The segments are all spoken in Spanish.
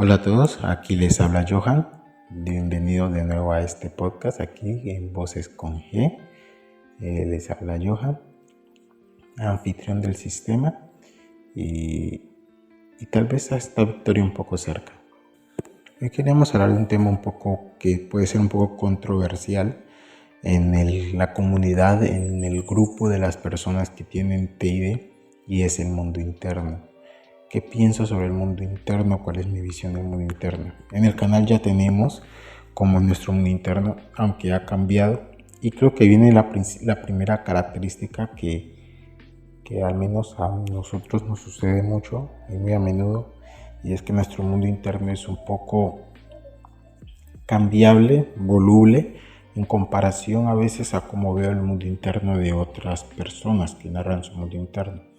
Hola a todos, aquí les habla Johan. Bienvenidos de nuevo a este podcast aquí en Voces con G. Les habla Johan, anfitrión del sistema y tal vez a esta victoria un poco cerca. Hoy queremos hablar de un tema un poco que puede ser un poco controversial en la comunidad, en el grupo de las personas que tienen TID, y es el mundo interno. ¿Qué pienso sobre el mundo interno? ¿Cuál es mi visión del mundo interno? En el canal ya tenemos como nuestro mundo interno, aunque ha cambiado, y creo que viene la primera característica que al menos a nosotros nos sucede mucho y muy a menudo, y es que nuestro mundo interno es un poco cambiable, voluble, en comparación a veces a cómo veo el mundo interno de otras personas que narran su mundo interno.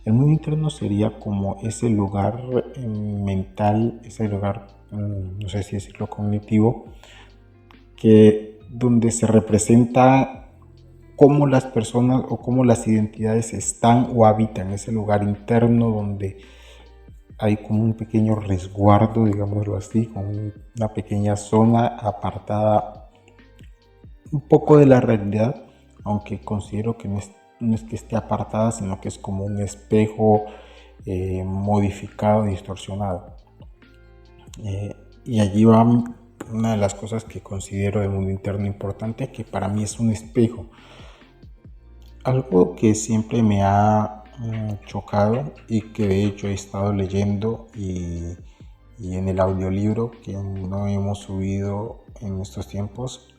El mundo interno sería como ese lugar mental, ese lugar, no sé si decirlo cognitivo, donde se representa cómo las personas o cómo las identidades están o habitan ese lugar interno donde hay como un pequeño resguardo, digámoslo así, con una pequeña zona apartada un poco de la realidad, aunque considero que no es que esté apartada, sino que es como un espejo modificado, distorsionado. Y allí va una de las cosas que considero del mundo interno importante, que para mí es un espejo. Algo que siempre me ha chocado y que de hecho he estado leyendo y en el audiolibro que no hemos subido en estos tiempos,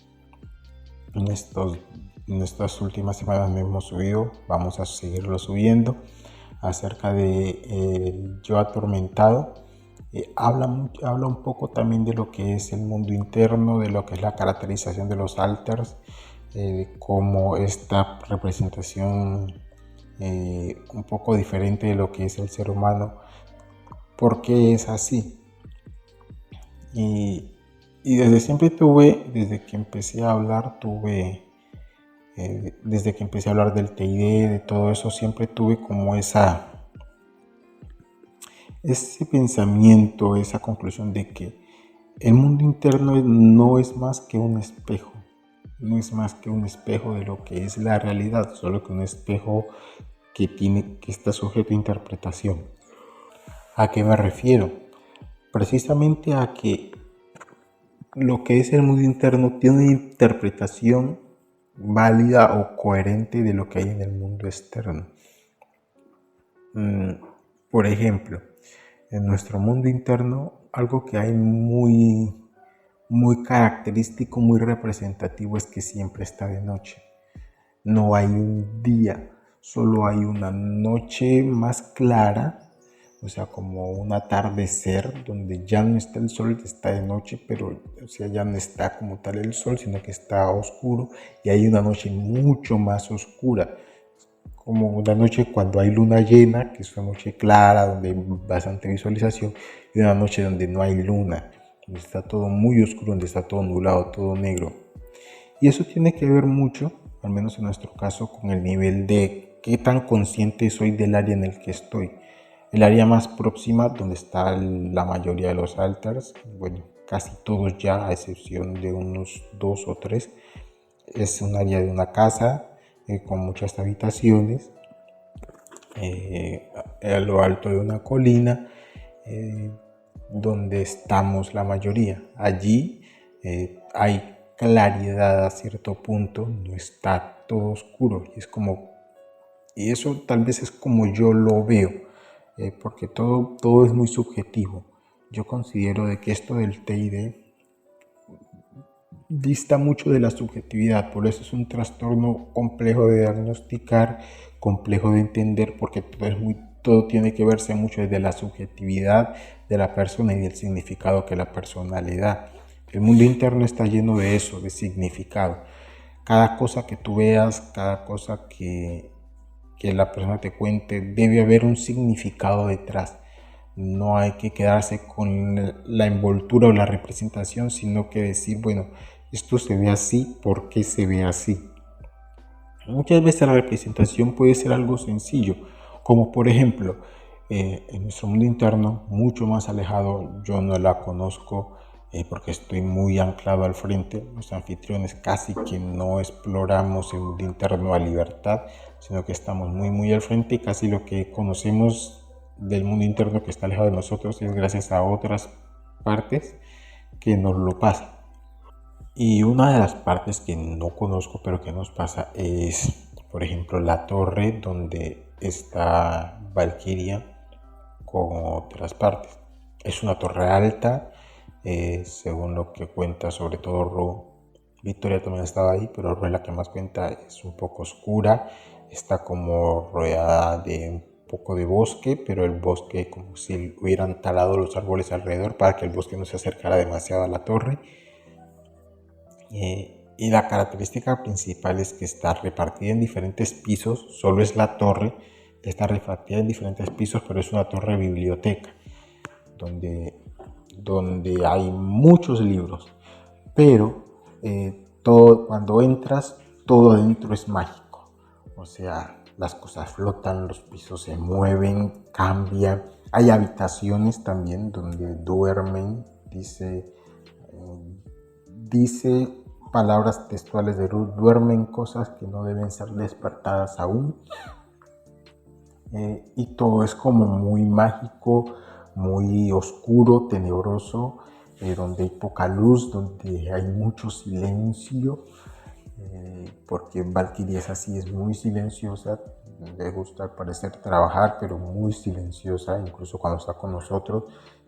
en estas últimas semanas no hemos subido, vamos a seguirlo subiendo, acerca de yo atormentado. Habla un poco también de lo que es el mundo interno, de lo que es la caracterización de los alters, como esta representación un poco diferente de lo que es el ser humano, por qué es así. Y desde siempre desde que empecé a hablar, desde que empecé a hablar del TID, de todo eso, siempre tuve como ese pensamiento, esa conclusión de que el mundo interno no es más que un espejo. No es más que un espejo de lo que es la realidad, solo que un espejo que está sujeto a interpretación. ¿A qué me refiero? Precisamente a que lo que es el mundo interno tiene una interpretación válida o coherente de lo que hay en el mundo externo. Por ejemplo, en nuestro mundo interno, algo que hay muy característico, muy representativo, es que siempre está de noche. No hay un día, solo hay una noche más clara, o sea, como un atardecer donde ya no está el sol, está de noche, pero ya no está como tal el sol, sino que está oscuro, y hay una noche mucho más oscura, como una noche cuando hay luna llena, que es una noche clara, donde hay bastante visualización, y una noche donde no hay luna, donde está todo muy oscuro, donde está todo nublado, todo negro. Y eso tiene que ver mucho, al menos en nuestro caso, con el nivel de qué tan consciente soy del área en el que estoy. El área más próxima, donde está la mayoría de los alters, bueno, casi todos ya, a excepción de unos 2 o 3, es un área de una casa con muchas habitaciones, a lo alto de una colina, donde estamos la mayoría. Allí hay claridad a cierto punto, no está todo oscuro, y eso tal vez es como yo lo veo, porque todo es muy subjetivo. Yo considero de que esto del TID dista mucho de la subjetividad, por eso es un trastorno complejo de diagnosticar, complejo de entender, porque todo tiene que verse mucho desde la subjetividad de la persona y del significado que la persona le da. El mundo interno está lleno de eso, de significado. Cada cosa que tú veas, cada cosa que la persona te cuente, debe haber un significado detrás. No hay que quedarse con la envoltura o la representación, sino que decir, bueno, esto se ve así, ¿por qué se ve así? Muchas veces la representación puede ser algo sencillo, como por ejemplo, En nuestro mundo interno, mucho más alejado, yo no la conozco porque estoy muy anclado al frente. Los anfitriones casi que no exploramos el mundo interno a libertad, sino que estamos muy al frente y casi lo que conocemos del mundo interno que está alejado de nosotros es gracias a otras partes que nos lo pasan. Y una de las partes que no conozco pero que nos pasa es, por ejemplo, la torre donde está Valkyria con otras partes. Es una torre alta, según lo que cuenta sobre todo Ru. Victoria también estaba ahí, pero Ru es la que más cuenta, es un poco oscura, está como rodeada de un poco de bosque, pero el bosque como si hubieran talado los árboles alrededor para que el bosque no se acercara demasiado a la torre. Y la característica principal es que está repartida en diferentes pisos, solo es la torre, está repartida en diferentes pisos, pero es una torre biblioteca, donde hay muchos libros, pero cuando entras, todo adentro es mágico, o sea, las cosas flotan, los pisos se mueven, cambian, hay habitaciones también donde duermen, dice palabras textuales de Ruth, duermen cosas que no deben ser despertadas aún. Y todo es como muy mágico, muy oscuro, tenebroso, donde hay poca luz, donde hay mucho silencio, porque Valkyrie es así, es muy silenciosa, le gusta al parecer trabajar, pero muy silenciosa, incluso cuando está con nosotros.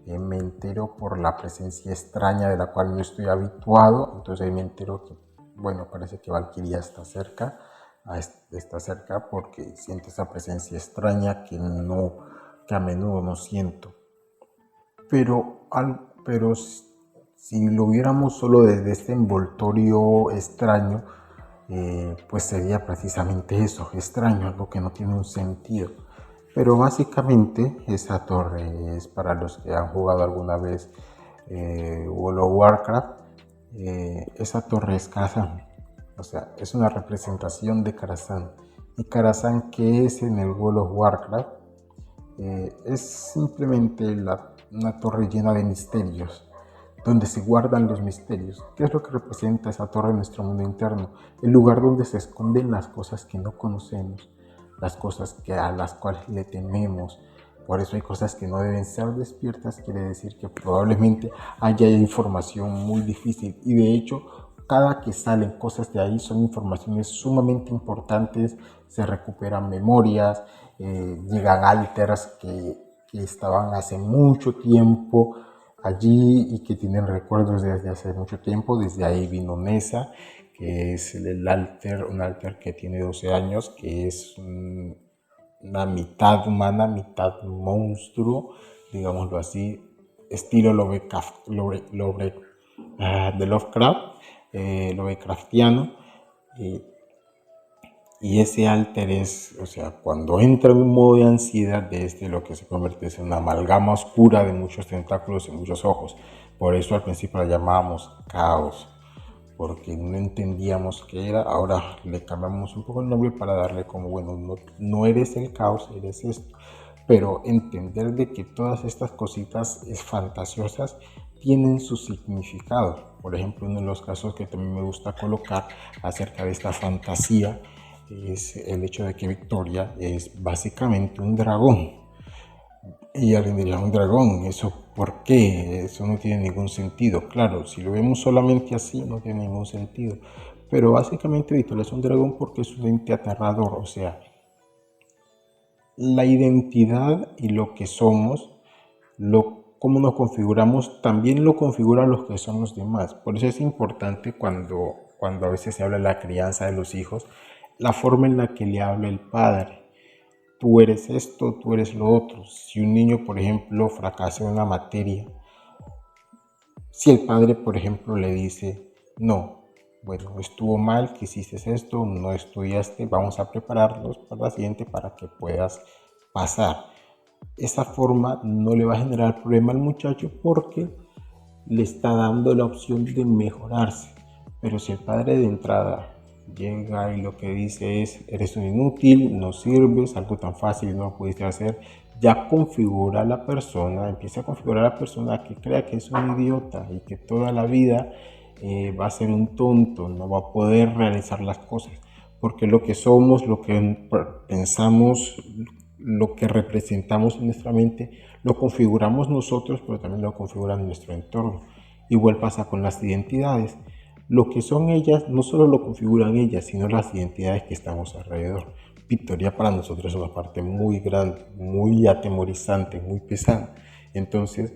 Me entero por la presencia extraña de la cual no estoy habituado, entonces ahí me entero que, bueno, parece que Valkyria está cerca porque siente esa presencia extraña que a menudo no siento. Pero si lo viéramos solo desde este envoltorio extraño, pues sería precisamente eso, extraño, algo que no tiene un sentido. Pero básicamente esa torre es, para los que han jugado alguna vez World of Warcraft, esa torre es Karazhan, o sea, es una representación de Karazhan. Y Karazhan, ¿qué es en el World of Warcraft? Es simplemente una torre llena de misterios, donde se guardan los misterios. ¿Qué es lo que representa esa torre en nuestro mundo interno? El lugar donde se esconden las cosas que no conocemos, las cosas a las cuales le tememos. Por eso hay cosas que no deben ser despiertas, quiere decir que probablemente haya información muy difícil. Y de hecho, cada que salen cosas de ahí son informaciones sumamente importantes, se recuperan memorias, llegan alters que estaban hace mucho tiempo allí y que tienen recuerdos desde hace mucho tiempo. Desde ahí vino Nessa, que es un alter que tiene 12 años, que es una mitad humana, mitad monstruo, digámoslo así, estilo de Lovecraft, Lovecraftiano. Y ese alter es, o sea, cuando entra en un modo de ansiedad, de lo que se convierte en una amalgama oscura de muchos tentáculos y muchos ojos. Por eso al principio la llamábamos caos, porque no entendíamos qué era. Ahora le cambiamos un poco el nombre para darle como, bueno, no eres el caos, eres esto. Pero entender de que todas estas cositas fantasiosas tienen su significado. Por ejemplo, uno de los casos que también me gusta colocar acerca de esta fantasía es el hecho de que Victoria es básicamente un dragón. Y alguien diría, un dragón, ¿eso por qué? Eso no tiene ningún sentido. Claro, si lo vemos solamente así, no tiene ningún sentido. Pero básicamente Victoria es un dragón porque es un ente aterrador. O sea, la identidad y lo que somos, cómo nos configuramos, también lo configuran los que son los demás. Por eso es importante cuando a veces se habla de la crianza de los hijos, la forma en la que le habla el padre. Tú eres esto, tú eres lo otro. Si un niño, por ejemplo, fracasa en una materia, si el padre, por ejemplo, le dice, no, bueno, estuvo mal, que hiciste esto, no estudiaste, vamos a prepararlos para la siguiente para que puedas pasar. Esa forma no le va a generar problema al muchacho porque le está dando la opción de mejorarse. Pero si el padre de entrada llega y lo que dice es: eres un inútil, no sirves, algo tan fácil y no lo pudiste hacer. Ya configura a la persona, empieza a configurar a la persona que crea que es un idiota y que toda la vida va a ser un tonto, no va a poder realizar las cosas, porque lo que somos, lo que pensamos, lo que representamos en nuestra mente, lo configuramos nosotros, pero también lo configura nuestro entorno. Igual pasa con las identidades. Lo que son ellas no solo lo configuran ellas, sino las identidades que estamos alrededor. Victoria para nosotros es una parte muy grande, muy atemorizante, muy pesada. Entonces,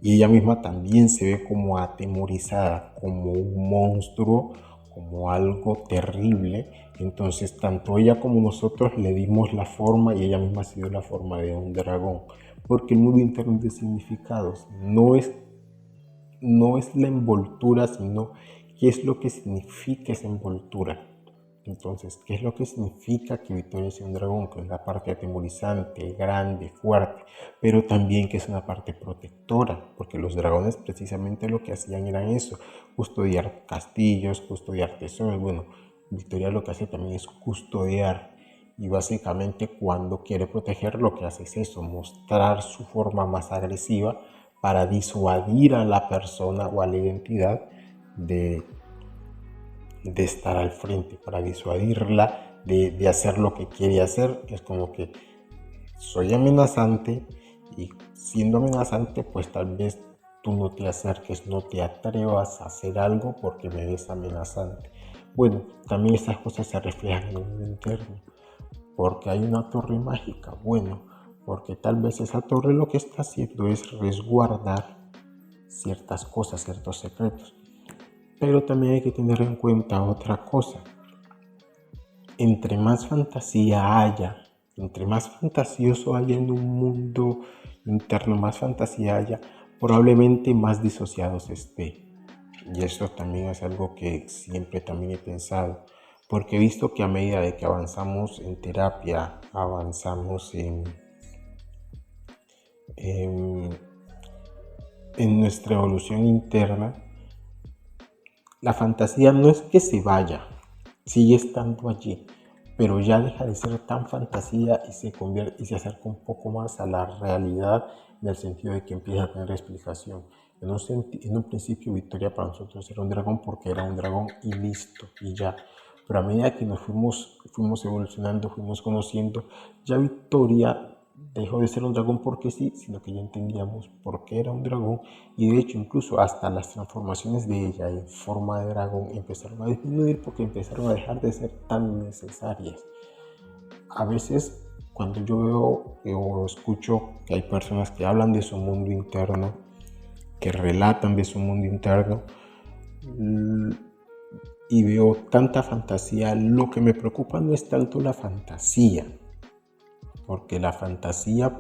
y ella misma también se ve como atemorizada, como un monstruo, como algo terrible. Entonces, tanto ella como nosotros le dimos la forma y ella misma se dio la forma de un dragón. Porque el mundo interno de significados no es la envoltura, sino qué es lo que significa esa envoltura. Entonces, ¿qué es lo que significa que Victoria sea un dragón? Que es la parte atemorizante, grande, fuerte, pero también que es una parte protectora, porque los dragones precisamente lo que hacían era eso: custodiar castillos, custodiar tesoros. Bueno, Victoria lo que hace también es custodiar, y básicamente cuando quiere proteger lo que hace es eso: mostrar su forma más agresiva para disuadir a la persona o a la identidad de estar al frente, para disuadirla de hacer lo que quiere hacer. Es como que soy amenazante, y siendo amenazante, pues tal vez tú no te acerques, no te atrevas a hacer algo porque me ves amenazante. Bueno, también estas cosas se reflejan en el mundo interno. Porque hay una torre mágica. Bueno, porque tal vez esa torre lo que está haciendo es resguardar ciertas cosas, ciertos secretos. Pero también hay que tener en cuenta otra cosa: entre más fantasía haya, entre más fantasioso haya en un mundo interno, más fantasía haya, probablemente más disociados esté. Y eso también es algo que siempre también he pensado, porque he visto que a medida de que avanzamos en terapia, avanzamos en, en nuestra evolución interna, la fantasía no es que se vaya, sigue estando allí, pero ya deja de ser tan fantasía y se convierte y se acerca un poco más a la realidad, en el sentido de que empieza a tener explicación. En un principio Victoria para nosotros era un dragón porque era un dragón y listo, y ya. Pero a medida que nos fuimos evolucionando, fuimos conociendo, ya Victoria dejó de ser un dragón porque sí, sino que ya entendíamos por qué era un dragón. Y de hecho incluso hasta las transformaciones de ella en forma de dragón empezaron a disminuir porque empezaron a dejar de ser tan necesarias. A veces cuando yo veo o escucho que hay personas que hablan de su mundo interno, que relatan de su mundo interno, y veo tanta fantasía, lo que me preocupa no es tanto la fantasía, porque la fantasía,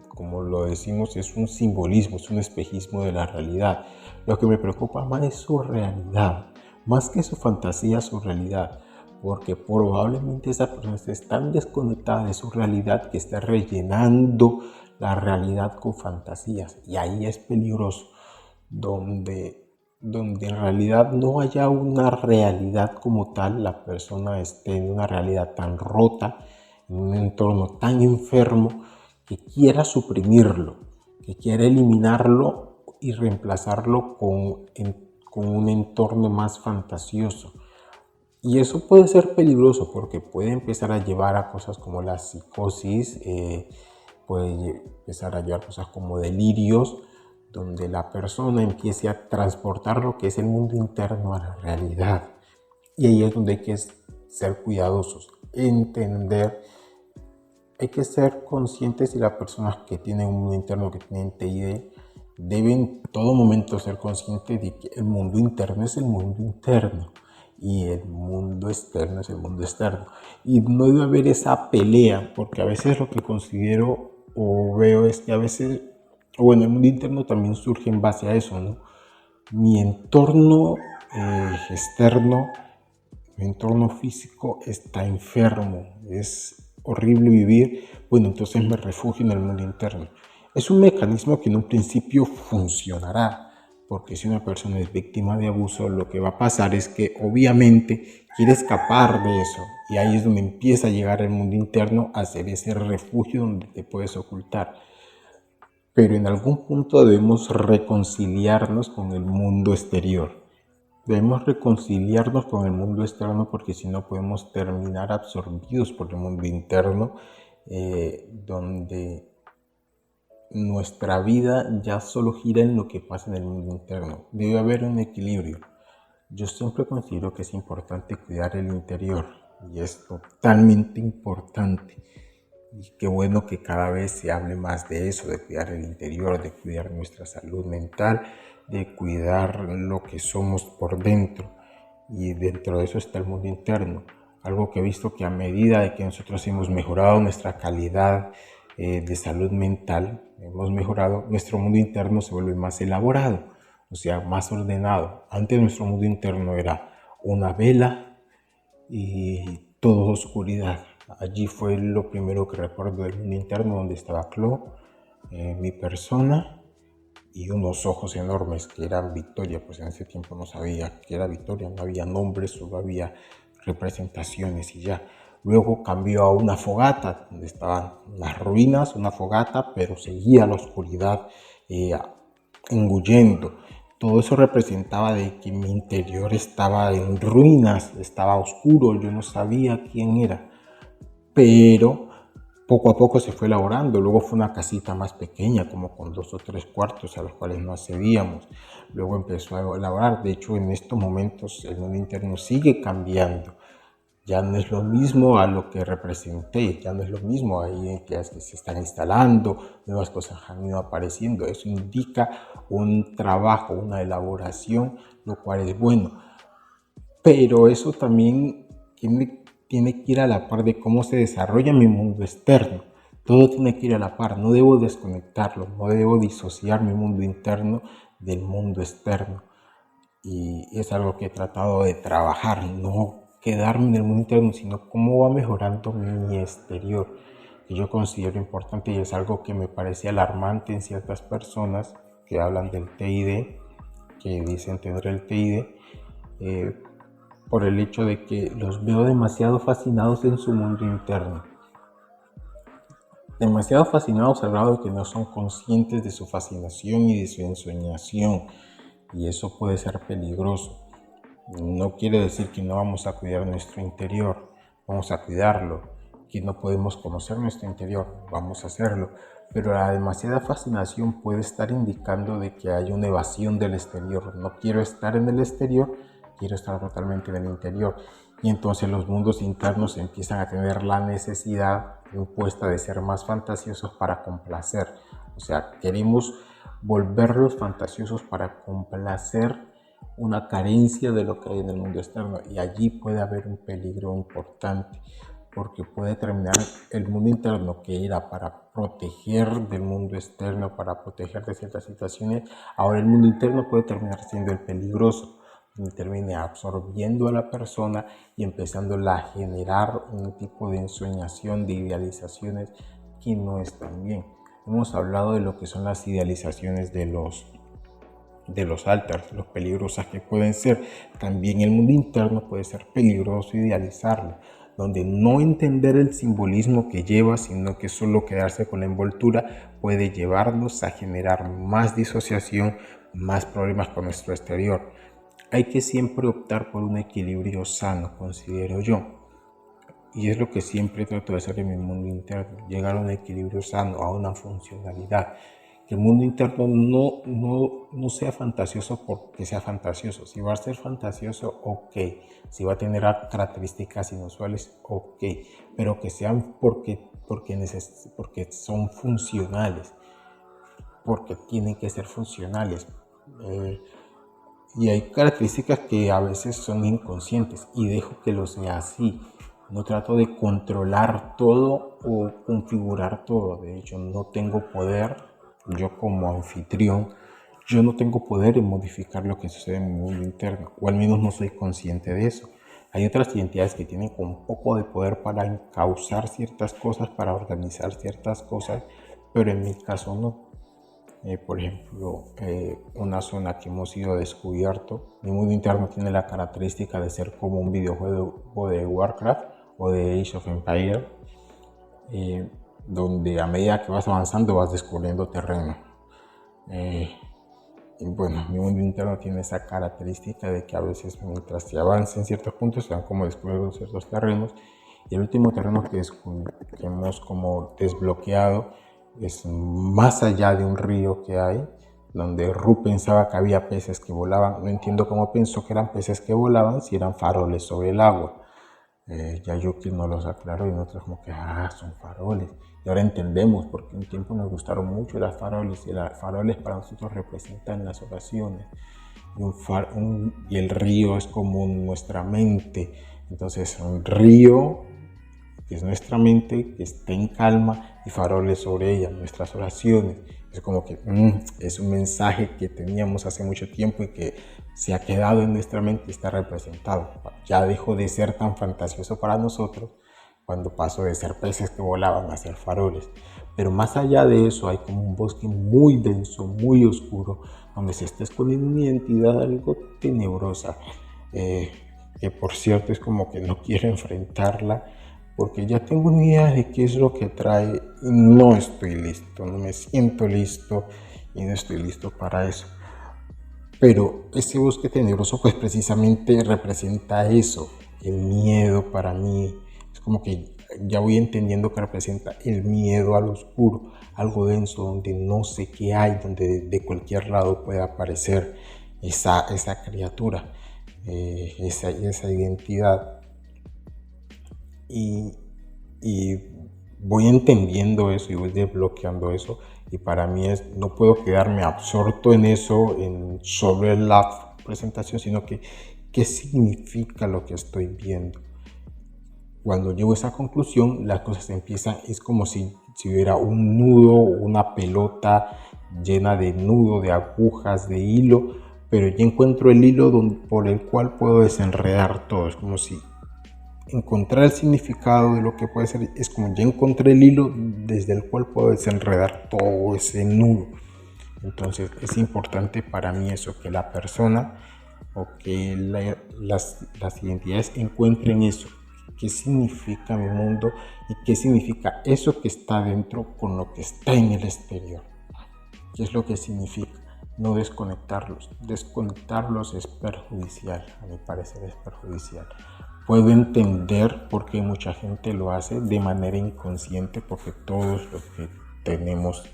como lo decimos, es un simbolismo, es un espejismo de la realidad. Lo que me preocupa más es su realidad, más que su fantasía, su realidad, porque probablemente esa persona esté tan desconectada de su realidad que está rellenando la realidad con fantasías, y ahí es peligroso, donde en realidad no haya una realidad como tal, la persona esté en una realidad tan rota, en un entorno tan enfermo, que quiera suprimirlo, que quiera eliminarlo y reemplazarlo con un entorno más fantasioso. Y eso puede ser peligroso porque puede empezar a llevar a cosas como la psicosis, puede empezar a llevar cosas como delirios, donde la persona empiece a transportar lo que es el mundo interno a la realidad. Y ahí es donde hay que ser cuidadosos, entender. Hay que ser conscientes, y las personas que tienen un mundo interno, que tienen TID, deben en todo momento ser conscientes de que el mundo interno es el mundo interno y el mundo externo es el mundo externo. Y no debe haber esa pelea, porque a veces lo que considero o veo es que a veces, bueno, el mundo interno también surge en base a eso, ¿no? Mi entorno externo, mi entorno físico está enfermo, es horrible vivir, bueno, entonces me refugio en el mundo interno. Es un mecanismo que en un principio funcionará, Porque si una persona es víctima de abuso, lo que va a pasar es que obviamente quiere escapar de eso. Y ahí es donde empieza a llegar el mundo interno a ser ese refugio donde te puedes ocultar. Pero en algún punto debemos reconciliarnos con el mundo exterior. Debemos reconciliarnos con el mundo externo porque si no podemos terminar absorbidos por el mundo interno, donde nuestra vida ya solo gira en lo que pasa en el mundo interno. Debe haber un equilibrio. Yo siempre considero que es importante cuidar el interior y es totalmente importante. Y qué bueno que cada vez se hable más de eso, de cuidar el interior, de cuidar nuestra salud mental, de cuidar lo que somos por dentro. Y dentro de eso está el mundo interno. Algo que he visto que a medida de que nosotros hemos mejorado nuestra calidad de salud mental, hemos mejorado, nuestro mundo interno se vuelve más elaborado, o sea, más ordenado. Antes nuestro mundo interno era una vela y todo oscuridad. Allí fue lo primero que recuerdo del mundo interno, donde estaba Chloe, mi persona, y unos ojos enormes que eran Victoria. Pues en ese tiempo no sabía que era Victoria, no había nombres, solo había representaciones y ya. Luego cambió a una fogata, donde estaban las ruinas, una fogata, pero seguía la oscuridad engullendo. Todo eso representaba de que mi interior estaba en ruinas, estaba oscuro, yo no sabía quién era. Pero poco a poco se fue elaborando. Luego fue una casita más pequeña, como con 2 o 3 cuartos a los cuales no accedíamos. Luego empezó a elaborar. De hecho, en estos momentos el mundo interno sigue cambiando. Ya no es lo mismo a lo que representé, ya no es lo mismo. Ahí que se están instalando, nuevas cosas han ido apareciendo. Eso indica un trabajo, una elaboración, lo cual es bueno. Pero eso también tiene que ir a la par de cómo se desarrolla mi mundo externo. Todo tiene que ir a la par, no debo desconectarlo, no debo disociar mi mundo interno del mundo externo. Y es algo que he tratado de trabajar, no quedarme en el mundo interno, sino cómo va mejorando mi exterior, que yo considero importante y es algo que me parece alarmante en ciertas personas que hablan del TID, que dicen tener el TID, por el hecho de que los veo demasiado fascinados en su mundo interno. Demasiado fascinados al grado de que no son conscientes de su fascinación y de su ensoñación. Y eso puede ser peligroso. No quiere decir que no vamos a cuidar nuestro interior, vamos a cuidarlo, que no podemos conocer nuestro interior, vamos a hacerlo, pero la demasiada fascinación puede estar indicando de que hay una evasión del exterior. No quiero estar en el exterior, quiero estar totalmente en el interior. Y entonces los mundos internos empiezan a tener la necesidad impuesta de ser más fantasiosos para complacer. O sea, queremos volverlos fantasiosos para complacer una carencia de lo que hay en el mundo externo, y allí puede haber un peligro importante, porque puede terminar el mundo interno, que era para proteger del mundo externo, para proteger de ciertas situaciones. Ahora el mundo interno puede terminar siendo el peligroso, donde termine absorbiendo a la persona y empezándola a generar un tipo de ensoñación, de idealizaciones que no están bien. Hemos hablado de lo que son las idealizaciones de los alters, los peligrosas que pueden ser. También el mundo interno puede ser peligroso idealizarlo, donde no entender el simbolismo que lleva, sino que solo quedarse con la envoltura, puede llevarnos a generar más disociación, más problemas con nuestro exterior. Hay que siempre optar por un equilibrio sano, considero yo. Y es lo que siempre trato de hacer en mi mundo interno, llegar a un equilibrio sano, a una funcionalidad. Que el mundo interno no sea fantasioso porque sea fantasioso. Si va a ser fantasioso, ok. Si va a tener características inusuales, ok. Pero que sean porque son funcionales. Porque tienen que ser funcionales. Y hay características que a veces son inconscientes y dejo que lo sea así. No trato de controlar todo o configurar todo. De hecho, no tengo poder, yo como anfitrión, yo no tengo poder en modificar lo que sucede en mi mundo interno, o al menos no soy consciente de eso. Hay otras identidades que tienen un poco de poder para encauzar ciertas cosas, para organizar ciertas cosas, pero en mi caso no. Por ejemplo, una zona que hemos ido descubierto. Mi mundo interno tiene la característica de ser como un videojuego de Warcraft o de Age of Empires, donde a medida que vas avanzando vas descubriendo terreno. Y bueno, mi mundo interno tiene esa característica de que a veces mientras se avanza en ciertos puntos se van como descubriendo ciertos terrenos, y el último terreno que hemos como desbloqueado es más allá de un río que hay, donde Ru pensaba que había peces que volaban. No entiendo cómo pensó que eran peces que volaban si eran faroles sobre el agua. Ya Yuki nos los aclaró y nosotros como que, son faroles. Y ahora entendemos porque un tiempo nos gustaron mucho las faroles, y las faroles para nosotros representan las oraciones. Y el río es como nuestra mente. Entonces un río que es nuestra mente, que está en calma, y faroles sobre ella, nuestras oraciones. Es como que es un mensaje que teníamos hace mucho tiempo y que se ha quedado en nuestra mente y está representado. Ya dejó de ser tan fantasioso para nosotros cuando pasó de ser peces que volaban a ser faroles. Pero más allá de eso hay como un bosque muy denso, muy oscuro, donde se está escondiendo una identidad algo tenebrosa, que por cierto es como que no quiero enfrentarla, porque ya tengo una idea de qué es lo que trae y no estoy listo, no me siento listo y no estoy listo para eso. Pero ese bosque tenebroso pues precisamente representa eso, el miedo para mí. Es como que ya voy entendiendo que representa el miedo al oscuro, algo denso donde no sé qué hay, donde de cualquier lado puede aparecer esa criatura, esa identidad. Y voy entendiendo eso y voy desbloqueando eso, y para mí no puedo quedarme absorto en eso, en sobre la presentación, sino que qué significa lo que estoy viendo. Cuando llego a esa conclusión, las cosas empiezan, es como si hubiera un nudo, una pelota llena de nudo, de agujas, de hilo, pero ya encuentro el hilo por el cual puedo desenredar todo. Es como si encontrar el significado de lo que puede ser, es como ya encontré el hilo desde el cual puedo desenredar todo ese nudo. Entonces es importante para mí eso, que la persona o que las identidades encuentren eso, qué significa mi mundo y qué significa eso que está dentro con lo que está en el exterior. ¿Qué es lo que significa? No desconectarlos. Desconectarlos es perjudicial, a mi parecer es perjudicial. Puedo entender por qué mucha gente lo hace de manera inconsciente, porque todos los que tenemos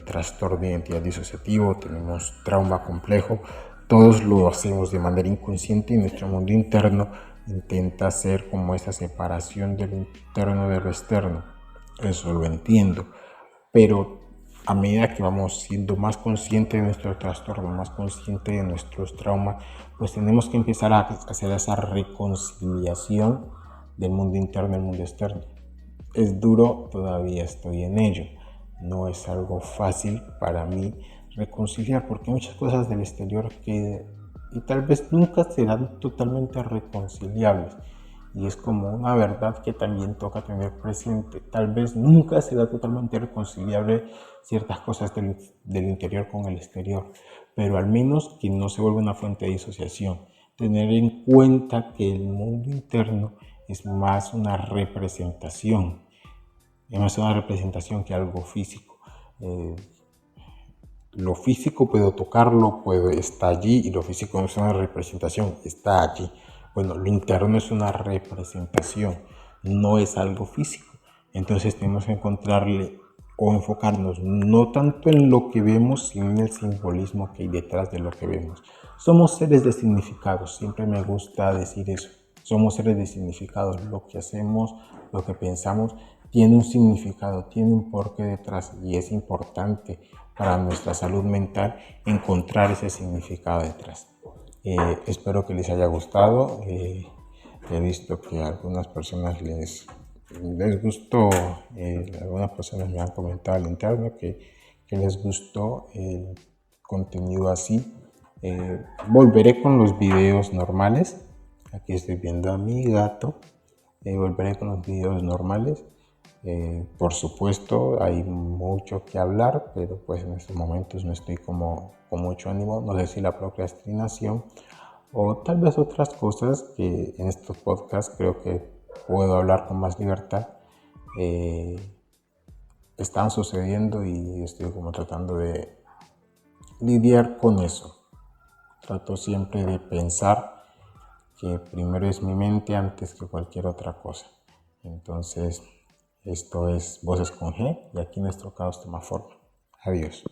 trastorno de identidad disociativo, tenemos trauma complejo, todos lo hacemos de manera inconsciente, y nuestro mundo interno intenta hacer como esa separación del interno de lo externo. Eso lo entiendo, pero a medida que vamos siendo más conscientes de nuestro trastorno, más conscientes de nuestros traumas, pues tenemos que empezar a hacer esa reconciliación del mundo interno y el mundo externo. Es duro, todavía estoy en ello. No es algo fácil para mí reconciliar, porque hay muchas cosas del exterior que y tal vez nunca serán totalmente reconciliables. Y es como una verdad que también toca tener presente. Tal vez nunca será totalmente reconciliable ciertas cosas del interior con el exterior, pero al menos que no se vuelva una fuente de disociación. Tener en cuenta que el mundo interno es más una representación, que algo físico. Lo físico puedo tocarlo, está allí, y lo físico no es una representación, está allí. Bueno, lo interno es una representación, no es algo físico. Entonces tenemos que encontrarle o enfocarnos no tanto en lo que vemos, sino en el simbolismo que hay detrás de lo que vemos. Somos seres de significados, siempre me gusta decir eso. Somos seres de significados, lo que hacemos, lo que pensamos, tiene un significado, tiene un porqué detrás, y es importante para nuestra salud mental encontrar ese significado detrás. Espero que les haya gustado. He visto que a algunas personas les gustó, algunas personas me han comentado al interno que les gustó el contenido así. Volveré con los videos normales. Aquí estoy viendo a mi gato. Volveré con los videos normales, Por supuesto, hay mucho que hablar, pero pues en estos momentos no estoy como con mucho ánimo. No sé si la procrastinación o tal vez otras cosas que en estos podcasts creo que puedo hablar con más libertad. Están sucediendo y estoy como tratando de lidiar con eso. Trato siempre de pensar que primero es mi mente antes que cualquier otra cosa. Entonces, esto es Voces con G y aquí nuestro caos toma forma. Adiós.